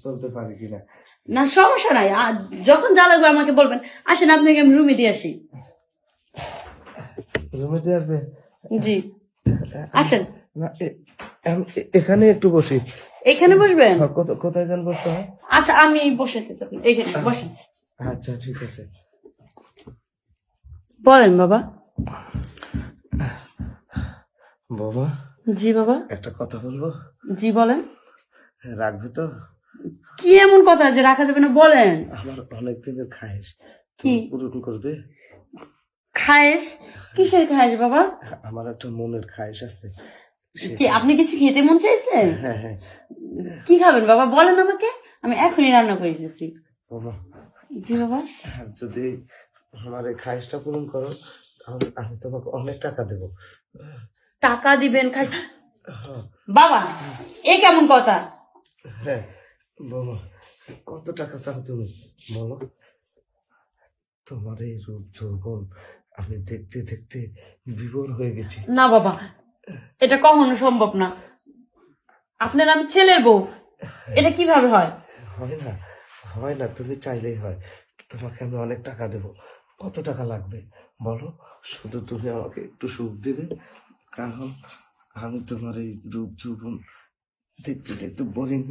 চলতে পারি কিনা। না সমস্যা নাই, যখন যা লাগবে আমাকে বলবেন। আসেন আপনাকে আমি রুমে দিয়ে আসি। রুমে দিয়ে আসবে? জি আসেন। না এখানে একটু বসি। এখানে বসবেন? কোথায় যেন বসতে হয়? আচ্ছা আমি বসে দিতেছি, আপনি এখানে বসেন। আচ্ছা ঠিক আছে। বলেন বাবা। বাবা। জি বাবা। একটা কথা বলবো? জি বলেন। রাখবে তো? কি এমন কথা যে রাখা যাবে না, বলেন। আমার অনেক দিনের খায়েশ, কি পূরণ করবে? খায়েশ? কিসের খায়েশ বাবা? আমার একটা মনের খায়েশ আছে। কি আপনি কিছু খেতে মন চাইছেন? হ্যাঁ হ্যাঁ। কি খাবেন বাবা বলেন আমাকে, আমি এখনই রান্না করে দিতেছি। বাবা। জি বাবা। যদি আমার এই খায়েশটা পূরণ করো তাহলে আমি তোমাকে অনেক টাকা দেবো। টাকা দিবেন? বাবা এ কেমন কথা? হ্যাঁ বাবা, কত টাকা চাও তুমি বলো? তোমার এই রূপ যৌবন আমি দেখতে দেখতে বিভোর হয়ে গেছি। না বাবা, এটা কখনো সম্ভব না। আপনার আমি ছেলের বউ, এটা কিভাবে হয়? হয় না, হয় না, তুমি চাইলেই হয়। তোমাকে আমি অনেক টাকা দেবো। কত টাকা লাগবে বলো? শুধু তুমি আমাকে একটু সুখ দেবে, কারণ আমি তোমার এই রূপ যৌবন দেখতে দেখতে বোরিং